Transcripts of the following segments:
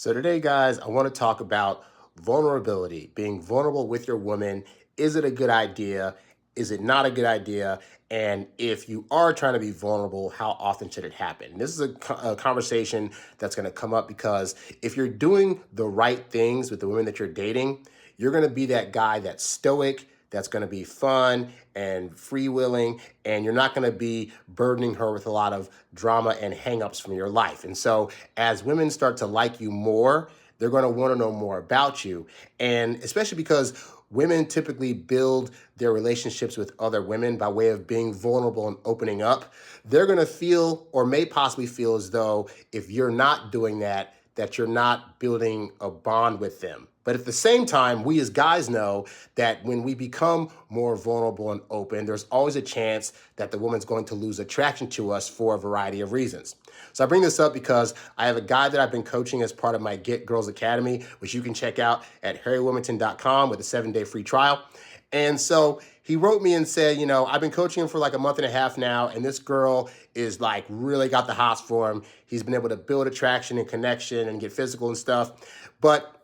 So today, guys, I want to talk about vulnerability, being vulnerable with your woman. Is it a good idea? Is it not a good idea? And if you are trying to be vulnerable, how often should it happen? This is a conversation that's going to come up because if you're doing the right things with the women that you're dating, you're going to be that guy that's stoic, that's going to be fun and freewheeling, and you're not going to be burdening her with a lot of drama and hangups from your life. And so as women start to like you more, they're going to want to know more about you. And especially because women typically build their relationships with other women by way of being vulnerable and opening up, they're going to feel or may possibly feel as though if you're not doing that, that you're not building a bond with them. But at the same time, we as guys know that when we become more vulnerable and open, there's always a chance that the woman's going to lose attraction to us for a variety of reasons. So I bring this up because I have a guy that I've been coaching as part of my Get Girls Academy, which you can check out at HarryWilmington.com with a 7-day free trial. And so he wrote me and said, I've been coaching him for like a month and a half now, and this girl is like really got the hots for him. He's been able to build attraction and connection and get physical and stuff. But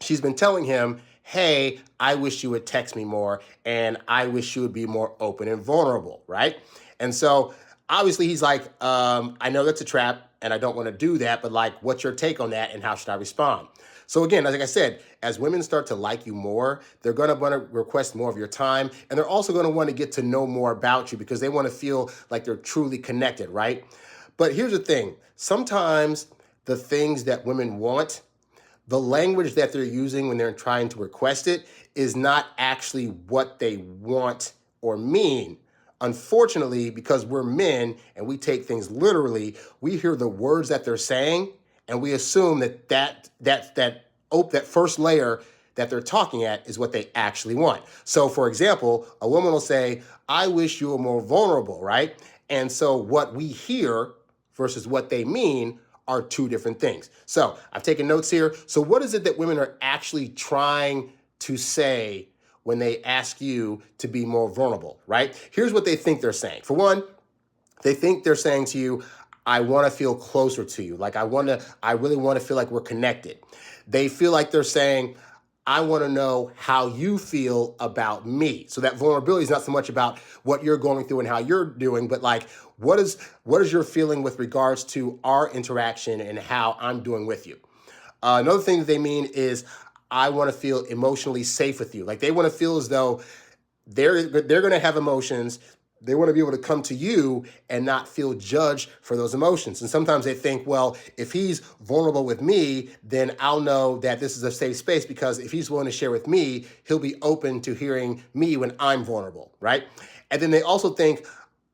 she's been telling him, hey, I wish you would text me more, and I wish you would be more open and vulnerable, right? And so obviously he's like, I know that's a trap, and I don't want to do that, but like, what's your take on that, and how should I respond? So again, like I said, as women start to like you more, they're going to want to request more of your time, and they're also going to want to get to know more about you because they want to feel like they're truly connected, right? But here's the thing. Sometimes the things that women want, the language that they're using when they're trying to request it is not actually what they want or mean. Unfortunately, because we're men and we take things literally, we hear the words that they're saying and we assume that first layer that they're talking at is what they actually want. So for example, a woman will say, I wish you were more vulnerable, right? And so what we hear versus what they mean are two different things. So I've taken notes here. So what is it that women are actually trying to say when they ask you to be more vulnerable, right? Here's what they think they're saying. For one, they think they're saying to you, I want to feel closer to you. Like I really want to feel like we're connected. They feel like they're saying, I want to know how you feel about me. So that vulnerability is not so much about what you're going through and how you're doing, but like, what is your feeling with regards to our interaction and how I'm doing with you? Another thing that they mean is, I want to feel emotionally safe with you. Like they want to feel as though they're going to have emotions. They want to be able to come to you and not feel judged for those emotions. And sometimes they think, well, if he's vulnerable with me, then I'll know that this is a safe space because if he's willing to share with me, he'll be open to hearing me when I'm vulnerable, right? And then they also think,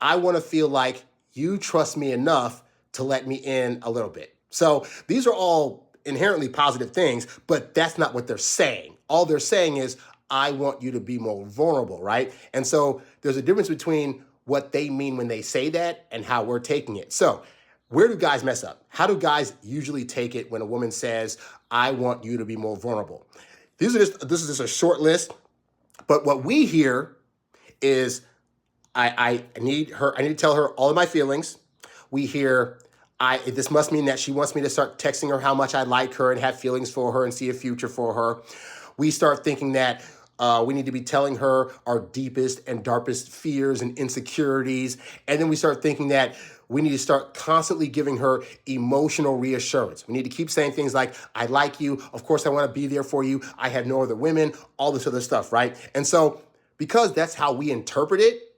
I want to feel like you trust me enough to let me in a little bit. So these are all inherently positive things, but that's not what they're saying. All they're saying is, I want you to be more vulnerable, right? And so there's a difference between what they mean when they say that and how we're taking it. So where do guys mess up? How do guys usually take it when a woman says, I want you to be more vulnerable? This is just a short list, but what we hear is, I need to tell her all of my feelings. We hear, this must mean that she wants me to start texting her how much I like her and have feelings for her and see a future for her. We start thinking that we need to be telling her our deepest and darkest fears and insecurities. And then we start thinking that we need to start constantly giving her emotional reassurance. We need to keep saying things like, I like you. Of course, I want to be there for you. I have no other women, all this other stuff, right? And so because that's how we interpret it,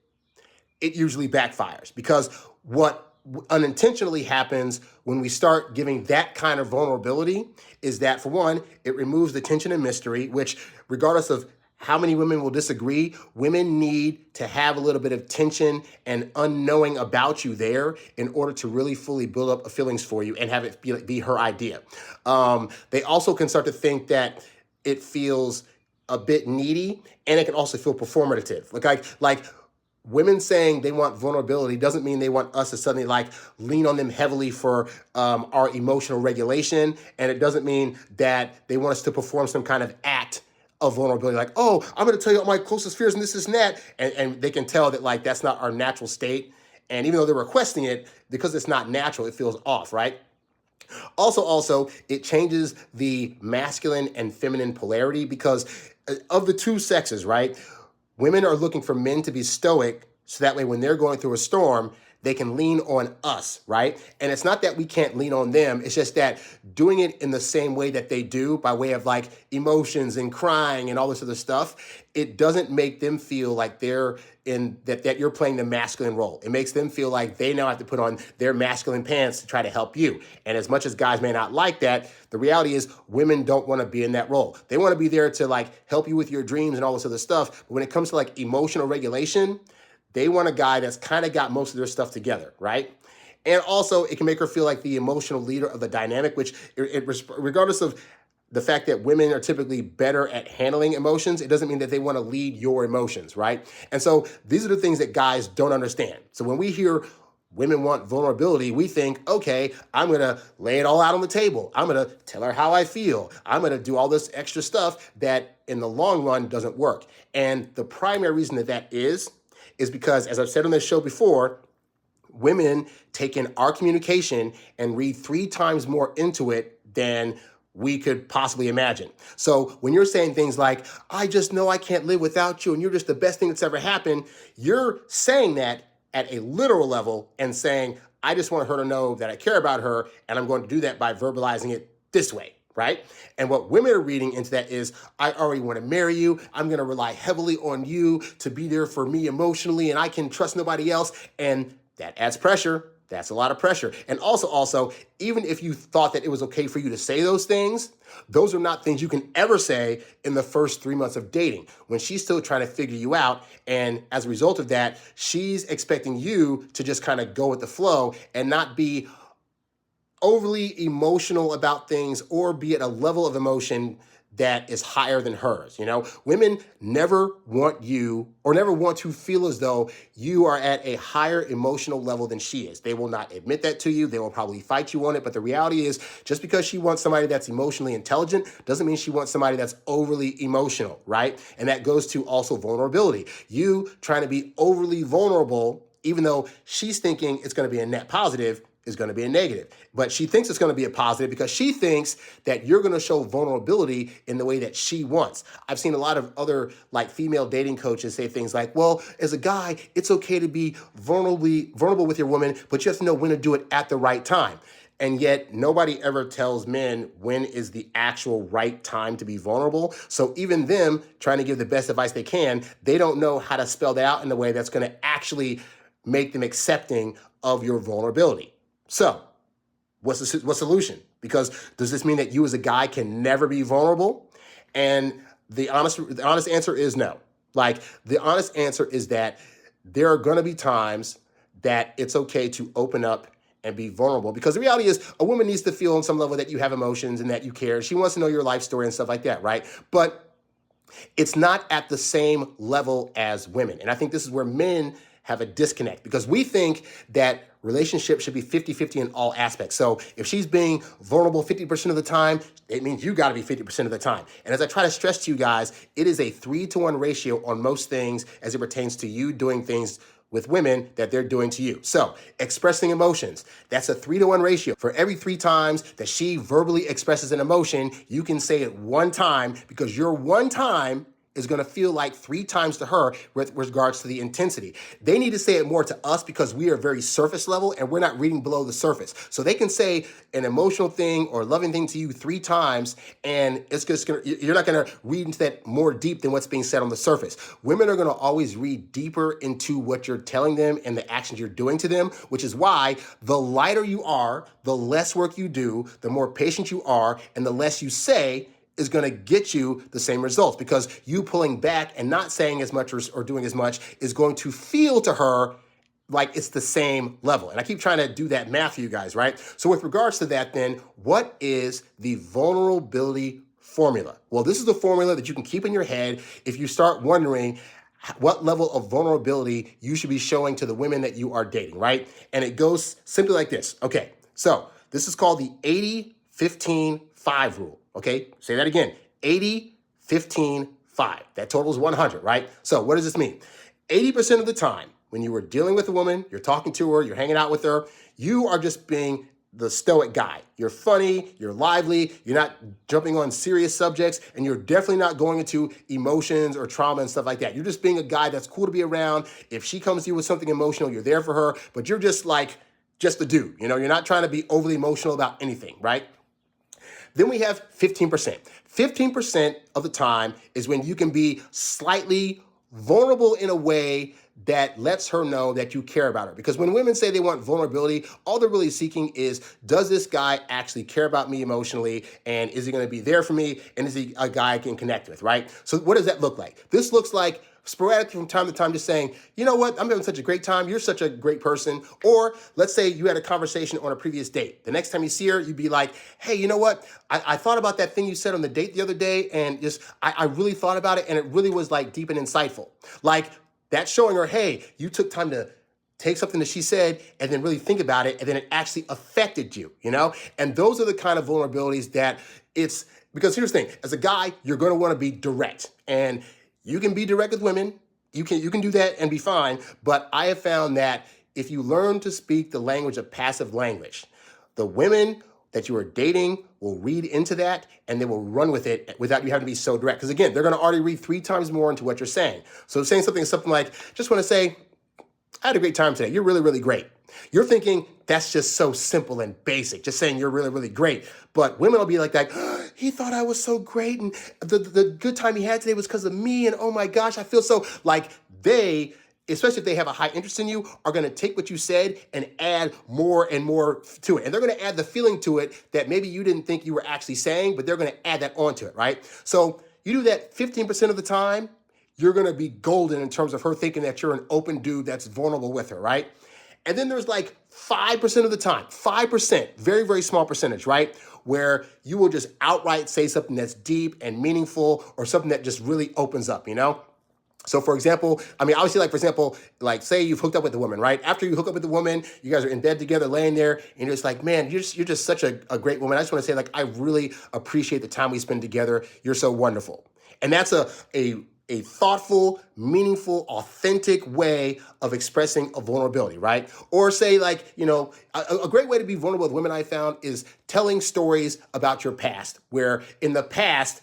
it usually backfires because what unintentionally happens when we start giving that kind of vulnerability is that, for one, it removes the tension and mystery, which regardless of how many women will disagree, women need to have a little bit of tension and unknowing about you there in order to really fully build up feelings for you and have it be her idea. They also can start to think that it feels a bit needy and it can also feel performative. Like women saying they want vulnerability doesn't mean they want us to suddenly like lean on them heavily for our emotional regulation. And it doesn't mean that they want us to perform some kind of act of vulnerability. Like, oh, I'm going to tell you all my closest fears and this and that. And they can tell that like, that's not our natural state. And even though they're requesting it, because it's not natural, it feels off, right? Also, it changes the masculine and feminine polarity because of the two sexes, right? Women are looking for men to be stoic so that way when they're going through a storm, they can lean on us, right? And it's not that we can't lean on them. It's just that doing it in the same way that they do, by way of like emotions and crying and all this other stuff, it doesn't make them feel like they're in that you're playing the masculine role. It makes them feel like they now have to put on their masculine pants to try to help you. And as much as guys may not like that, the reality is women don't want to be in that role. They want to be there to like help you with your dreams and all this other stuff. But when it comes to like emotional regulation, they want a guy that's kind of got most of their stuff together, right? And also, it can make her feel like the emotional leader of the dynamic, which, regardless of the fact that women are typically better at handling emotions, it doesn't mean that they want to lead your emotions, right? And so these are the things that guys don't understand. So when we hear women want vulnerability, we think, okay, I'm going to lay it all out on the table. I'm going to tell her how I feel. I'm going to do all this extra stuff that in the long run doesn't work. And the primary reason that is because, as I've said on this show before, women take in our communication and read 3 times more into it than we could possibly imagine. So when you're saying things like, I just know I can't live without you and you're just the best thing that's ever happened, you're saying that at a literal level and saying, I just want her to know that I care about her, and I'm going to do that by verbalizing it this way. Right? And what women are reading into that is, I already want to marry you. I'm going to rely heavily on you to be there for me emotionally, and I can trust nobody else. And that adds pressure. That's a lot of pressure. And also, even if you thought that it was okay for you to say those things, those are not things you can ever say in the first 3 months of dating when she's still trying to figure you out. And as a result of that, she's expecting you to just kind of go with the flow and not be overly emotional about things or be at a level of emotion that is higher than hers. You know, women never want you or never want to feel as though you are at a higher emotional level than she is. They will not admit that to you. They will probably fight you on it. But the reality is, just because she wants somebody that's emotionally intelligent doesn't mean she wants somebody that's overly emotional, right? And that goes to also vulnerability. You trying to be overly vulnerable, even though she's thinking it's going to be a net positive, is going to be a negative. But she thinks it's going to be a positive because she thinks that you're going to show vulnerability in the way that she wants. I've seen a lot of other like female dating coaches say things like, well, as a guy, it's okay to be vulnerable with your woman, but you have to know when to do it at the right time. And yet nobody ever tells men when is the actual right time to be vulnerable. So even them trying to give the best advice they can, they don't know how to spell that out in a way that's going to actually make them accepting of your vulnerability. So what's the solution? Because does this mean that you as a guy can never be vulnerable? And the honest answer is no. Like, the honest answer is that there are going to be times that it's okay to open up and be vulnerable, because the reality is a woman needs to feel on some level that you have emotions and that you care. She wants to know your life story and stuff like that, right? But it's not at the same level as women. And I think this is where men have a disconnect, because we think that relationships should be 50-50 in all aspects. So if she's being vulnerable 50% of the time, it means you got to be 50% of the time. And as I try to stress to you guys, it is a 3-to-1 ratio on most things as it pertains to you doing things with women that they're doing to you. So expressing emotions, that's a 3-to-1 ratio. For every 3 times that she verbally expresses an emotion, you can say it 1 time, because your 1 time is going to feel like 3 times to her with regards to the intensity. They need to say it more to us because we are very surface level and we're not reading below the surface. So they can say an emotional thing or loving thing to you 3 times, and it's just you're not going to read into that more deep than what's being said on the surface. Women are going to always read deeper into what you're telling them and the actions you're doing to them, which is why the lighter you are, the less work you do, the more patient you are, and the less you say is going to get you the same results, because you pulling back and not saying as much or doing as much is going to feel to her like it's the same level. And I keep trying to do that math for you guys, right? So with regards to that, then, what is the vulnerability formula? Well, this is the formula that you can keep in your head if you start wondering what level of vulnerability you should be showing to the women that you are dating, right? And it goes simply like this. Okay, so this is called the 80-15-5 rule. Okay, say that again, 80-15-5. That totals 100, right? So what does this mean? 80% of the time when you are dealing with a woman, you're talking to her, you're hanging out with her, you are just being the stoic guy. You're funny, you're lively, you're not jumping on serious subjects, and you're definitely not going into emotions or trauma and stuff like that. You're just being a guy that's cool to be around. If she comes to you with something emotional, you're there for her, but you're just like, just a dude. You know, you're not trying to be overly emotional about anything, right? Then we have 15%. 15% of the time is when you can be slightly vulnerable in a way that lets her know that you care about her. Because when women say they want vulnerability, all they're really seeking is, does this guy actually care about me emotionally? And is he going to be there for me? And is he a guy I can connect with, right? So what does that look like? This looks like sporadically from time to time just saying, you know what, I'm having such a great time. You're such a great person. Or let's say you had a conversation on a previous date. The next time you see her, you'd be like, hey, you know what? I thought about that thing you said on the date the other day, and just I really thought about it, and it really was like deep and insightful. Like, that's showing her, hey, you took time to take something that she said and then really think about it, and then it actually affected you, you know? And those are the kind of vulnerabilities that it's, because here's the thing, as a guy, you're gonna wanna be direct. And you can be direct with women, you can do that and be fine, but I have found that if you learn to speak the language of passive language, the women that you are dating will read into that and they will run with it without you having to be so direct. Because again, they're gonna already read 3 times more into what you're saying. So saying something like, just wanna say, I had a great time today. You're really, really great. You're thinking that's just so simple and basic, just saying you're really, really great. But women will be like that, he thought I was so great, and the good time he had today was because of me, and oh my gosh, I feel so, like they, especially if they have a high interest in you, are gonna take what you said and add more and more to it. And they're gonna add the feeling to it that maybe you didn't think you were actually saying, but they're gonna add that onto it, right? So you do that 15% of the time, you're gonna be golden in terms of her thinking that you're an open dude that's vulnerable with her, right? And then there's like 5% of the time, 5%, very, very small percentage, right? Where you will just outright say something that's deep and meaningful, or something that just really opens up, you know? So for example, I mean, obviously, like, for example, like say you've hooked up with a woman, right? After you hook up with the woman, you guys are in bed together, laying there, and you're just like, man, you're just such a great woman. I just want to say, like, I really appreciate the time we spend together. You're so wonderful. And that's a thoughtful, meaningful, authentic way of expressing a vulnerability, right? Or say, like, you know, a great way to be vulnerable with women I found is telling stories about your past, where in the past,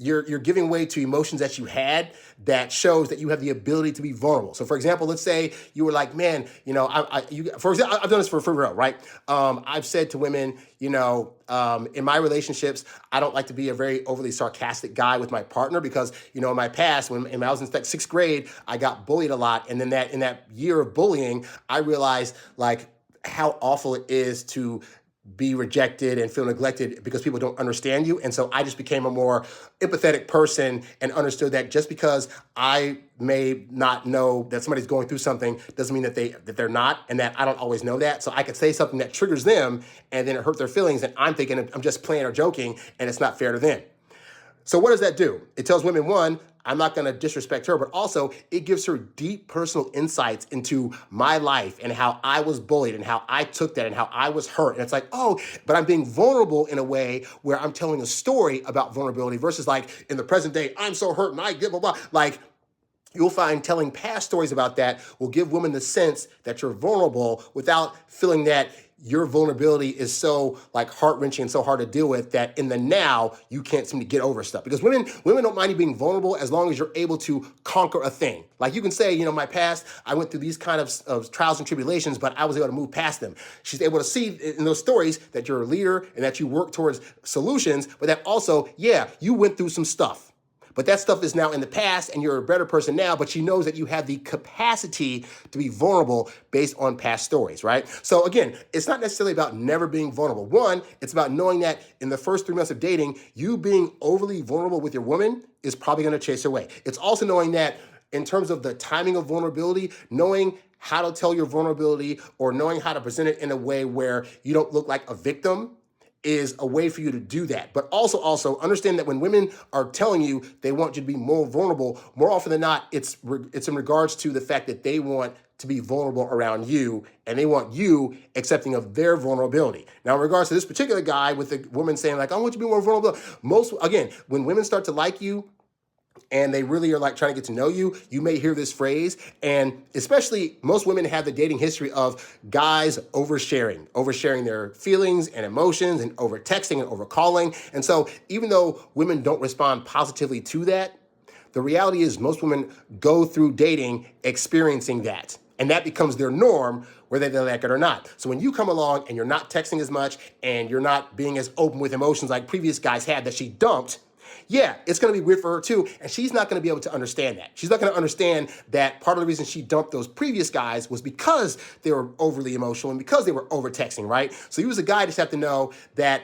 you're giving way to emotions that you had that shows that you have the ability to be vulnerable. So for example, let's say you were like, man, you know, for example, I've done this for real, right? I've said to women, you know, in my relationships, I don't like to be a very overly sarcastic guy with my partner because, you know, in my past, when I was in 6th grade, I got bullied a lot. And then in that year of bullying, I realized like how awful it is to be rejected and feel neglected because people don't understand you. And so I just became a more empathetic person and understood that just because I may not know that somebody's going through something doesn't mean that they're not, and that I don't always know that. So I could say something that triggers them and then it hurt their feelings, and I'm thinking I'm just playing or joking, and it's not fair to them. So what does that do? It tells women, one, I'm not going to disrespect her, but also it gives her deep personal insights into my life and how I was bullied and how I took that and how I was hurt. And it's like, oh, but I'm being vulnerable in a way where I'm telling a story about vulnerability versus like in the present day, I'm so hurt and I get blah, blah. Like, you'll find telling past stories about that will give women the sense that you're vulnerable without feeling that your vulnerability is so like heart-wrenching and so hard to deal with that in the now you can't seem to get over stuff. Because women don't mind you being vulnerable as long as you're able to conquer a thing. Like you can say, you know, my past, I went through these kind of trials and tribulations, but I was able to move past them. She's able to see in those stories that you're a leader and that you work towards solutions, but that also, yeah, you went through some stuff. But that stuff is now in the past and you're a better person now, but she knows that you have the capacity to be vulnerable based on past stories, right? So again, it's not necessarily about never being vulnerable. One, it's about knowing that in the first 3 months of dating, you being overly vulnerable with your woman is probably going to chase her away. It's also knowing that in terms of the timing of vulnerability, knowing how to tell your vulnerability or knowing how to present it in a way where you don't look like a victim is a way for you to do that. But also understand that when women are telling you they want you to be more vulnerable, more often than not, it's in regards to the fact that they want to be vulnerable around you and they want you accepting of their vulnerability. Now, in regards to this particular guy with the woman saying like, I want you to be more vulnerable, again, when women start to like you, and they really are like trying to get to know you, you may hear this phrase. And especially most women have the dating history of guys oversharing their feelings and emotions and over texting and over calling. And so even though women don't respond positively to that, the reality is most women go through dating experiencing that. And that becomes their norm, whether they like it or not. So when you come along and you're not texting as much and you're not being as open with emotions like previous guys had that she dumped, yeah, it's going to be weird for her too. And she's not going to be able to understand that. She's not going to understand that part of the reason she dumped those previous guys was because they were overly emotional and because they were over texting, right? So you as a guy just have to know that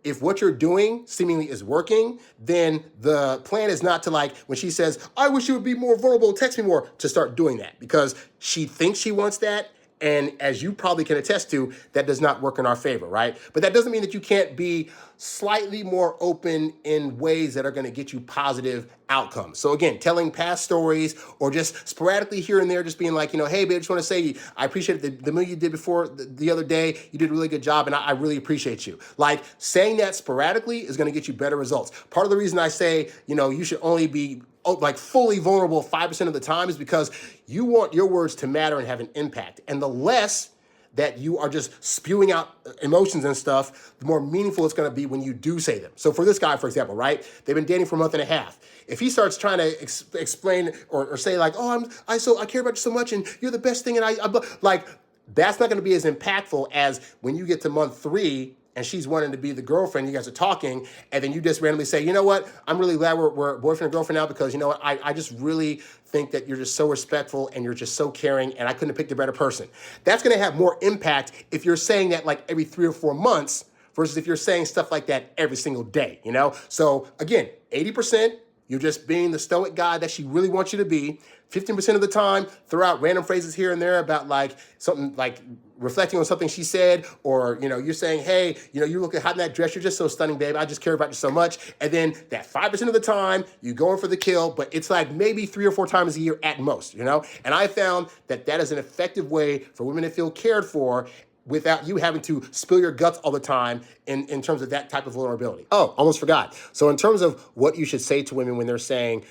if what you're doing seemingly is working, then the plan is not to like, when she says, I wish you would be more vulnerable, text me more, to start doing that because she thinks she wants that. And as you probably can attest to, that does not work in our favor, right? But that doesn't mean that you can't be slightly more open in ways that are going to get you positive outcomes. So again, telling past stories or just sporadically here and there, just being like, hey, babe, I just want to say I appreciate the meal you did before the other day. You did a really good job, and I really appreciate you. Like saying that sporadically is going to get you better results. Part of the reason I say, you should only be like fully vulnerable 5% of the time is because you want your words to matter and have an impact. And the less that you are just spewing out emotions and stuff, the more meaningful it's going to be when you do say them. So for this guy, for example, right? They've been dating for a month and a half. If he starts trying to explain or say like, oh, I care about you so much and you're the best thing. And like, that's not going to be as impactful as when you get to month 3 and she's wanting to be the girlfriend, you guys are talking, and then you just randomly say, you know what, I'm really glad we're boyfriend and girlfriend now because, you know what, I just really think that you're just so respectful and you're just so caring and I couldn't have picked a better person. That's going to have more impact if you're saying that like every 3 or 4 months versus if you're saying stuff like that every single day, So again, 80%, you're just being the stoic guy that she really wants you to be. 15% of the time, throw out random phrases here and there about like something like reflecting on something she said, or, you're saying, hey, you look hot in that dress. You're just so stunning, babe. I just care about you so much. And then that 5% of the time, you go in for the kill, but it's like maybe 3 or 4 times a year at most, And I found that is an effective way for women to feel cared for without you having to spill your guts all the time in terms of that type of vulnerability. Oh, almost forgot. So in terms of what you should say to women when they're saying,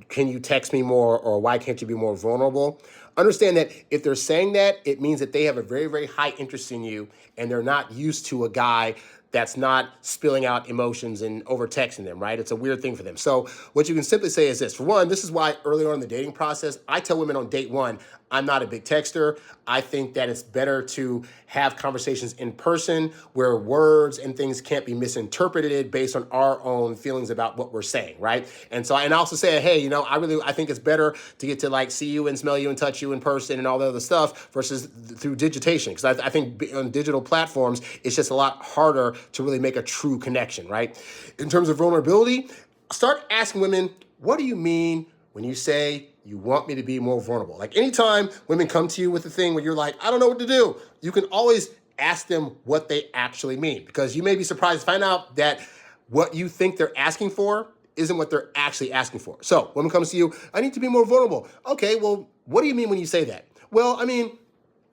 can you text me more, or why can't you be more vulnerable? Understand that if they're saying that, it means that they have a very, very high interest in you and they're not used to a guy that's not spilling out emotions and over texting them, right? It's a weird thing for them. So what you can simply say is this. For one, this is why early on in the dating process, I tell women on date 1, I'm not a big texter. I think that it's better to have conversations in person where words and things can't be misinterpreted based on our own feelings about what we're saying, right? And so, and I also say, hey, I think it's better to get to like see you and smell you and touch you in person and all the other stuff versus through digitation. Because I think on digital platforms, it's just a lot harder to really make a true connection, right? In terms of vulnerability, start asking women, what do you mean when you say you want me to be more vulnerable? Like anytime women come to you with a thing where you're like, I don't know what to do, you can always ask them what they actually mean, because you may be surprised to find out that what you think they're asking for isn't what they're actually asking for. So woman comes to you, I need to be more vulnerable. Okay, well, what do you mean when you say that? Well, I mean,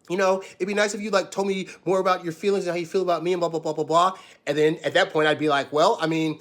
it'd be nice if you like told me more about your feelings and how you feel about me and blah, blah, blah, blah, blah. And then at that point, I'd be like, well, I mean,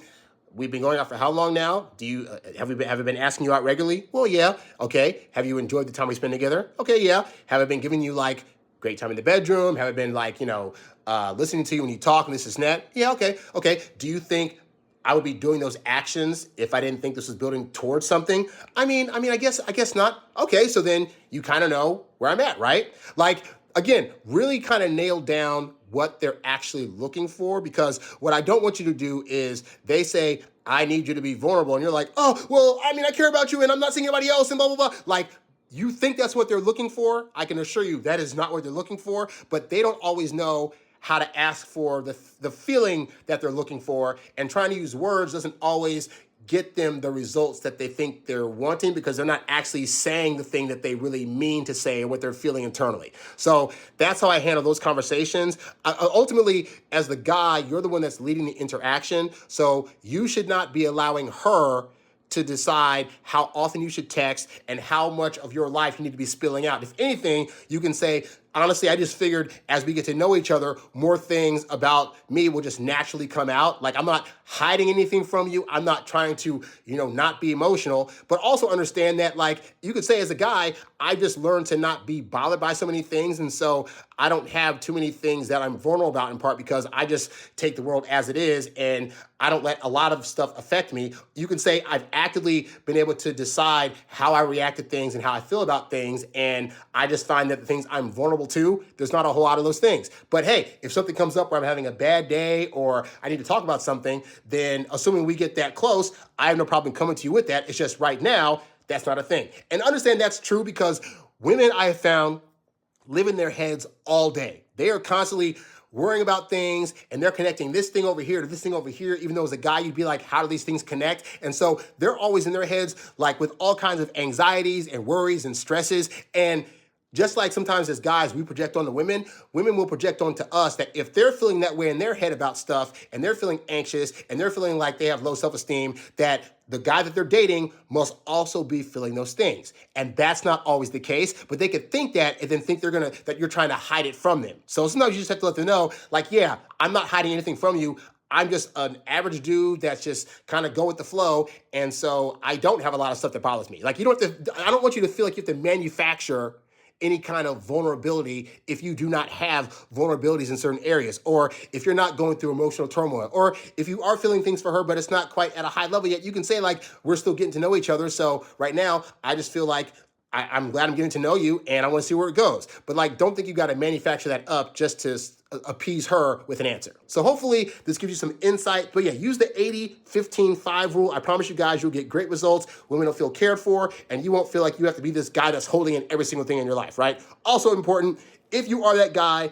we've been going out for how long now? Do you have we been asking you out regularly? Well, yeah. Okay. Have you enjoyed the time we spend together? Okay, yeah. Have I been giving you like great time in the bedroom? Have I been like, listening to you when you talk and this and that? Yeah, okay. Okay. Do you think I would be doing those actions if I didn't think this was building towards something? I mean, I guess not. Okay, so then you kind of know where I'm at, right? Like, again, really kind of nail down what they're actually looking for, because what I don't want you to do is they say, I need you to be vulnerable. And you're like, oh, well, I mean, I care about you and I'm not seeing anybody else and blah, blah, blah. Like, you think that's what they're looking for. I can assure you that is not what they're looking for, but they don't always know how to ask for the feeling that they're looking for, and trying to use words doesn't always get them the results that they think they're wanting, because they're not actually saying the thing that they really mean to say and what they're feeling internally. So that's how I handle those conversations. Ultimately, as the guy, you're the one that's leading the interaction, so you should not be allowing her to decide how often you should text and how much of your life you need to be spilling out. If anything, you can say, honestly, I just figured as we get to know each other, more things about me will just naturally come out. Like, I'm not hiding anything from you. I'm not trying to, not be emotional, but also understand that, like, you could say as a guy, I just learned to not be bothered by so many things. And so I don't have too many things that I'm vulnerable about, in part because I just take the world as it is and I don't let a lot of stuff affect me. You can say I've actively been able to decide how I react to things and how I feel about things. And I just find that the things I'm vulnerable to, there's not a whole lot of those things. But hey, if something comes up where I'm having a bad day or I need to talk about something, then assuming we get that close, I have no problem coming to you with that. It's just right now, that's not a thing. And understand that's true because women I have found live in their heads all day. They are constantly worrying about things and they're connecting this thing over here to this thing over here, even though as a guy, you'd be like, how do these things connect? And so they're always in their heads, like with all kinds of anxieties and worries and stresses. And just like sometimes as guys, we project on the women will project onto us that if they're feeling that way in their head about stuff and they're feeling anxious and they're feeling like they have low self-esteem, that the guy that they're dating must also be feeling those things. And that's not always the case, but they could think that and then think that you're trying to hide it from them. So sometimes you just have to let them know, like, yeah, I'm not hiding anything from you. I'm just an average dude that's just kind of go with the flow. And so I don't have a lot of stuff that bothers me. Like, I don't want you to feel like you have to manufacture any kind of vulnerability if you do not have vulnerabilities in certain areas, or if you're not going through emotional turmoil, or if you are feeling things for her, but it's not quite at a high level yet, you can say, like, we're still getting to know each other. So right now, I just feel like I'm glad I'm getting to know you and I want to see where it goes. But like, don't think you got to manufacture that up just to appease her with an answer. So hopefully this gives you some insight. But yeah, use the 80-15-5 rule. I promise you guys, you'll get great results. Women will feel cared for and you won't feel like you have to be this guy that's holding in every single thing in your life, right? Also important, if you are that guy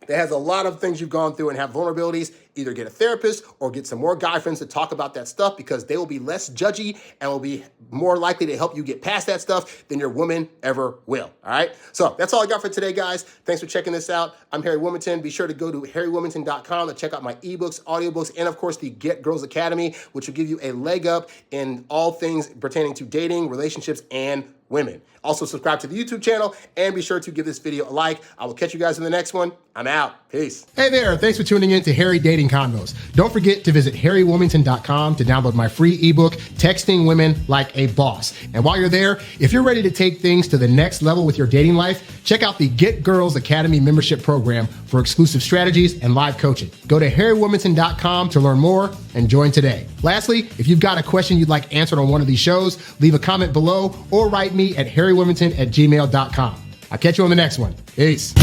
that has a lot of things you've gone through and have vulnerabilities, either get a therapist or get some more guy friends to talk about that stuff, because they will be less judgy and will be more likely to help you get past that stuff than your woman ever will. All right. So that's all I got for today, guys. Thanks for checking this out. I'm Harry Wilmington. Be sure to go to HarryWilmington.com to check out my ebooks, audiobooks, and of course the Get Girls Academy, which will give you a leg up in all things pertaining to dating, relationships, and women. Also subscribe to the YouTube channel and be sure to give this video a like. I will catch you guys in the next one. I'm out. Peace. Hey there. Thanks for tuning in to Harry Dating Convos. Don't forget to visit HarryWilmington.com to download my free ebook, Texting Women Like a Boss. And while you're there, if you're ready to take things to the next level with your dating life, check out the Get Girls Academy membership program for exclusive strategies and live coaching. Go to HarryWilmington.com to learn more and join today. Lastly, if you've got a question you'd like answered on one of these shows, leave a comment below or write me at HarryWilmington@gmail.com. I'll catch you on the next one. Peace.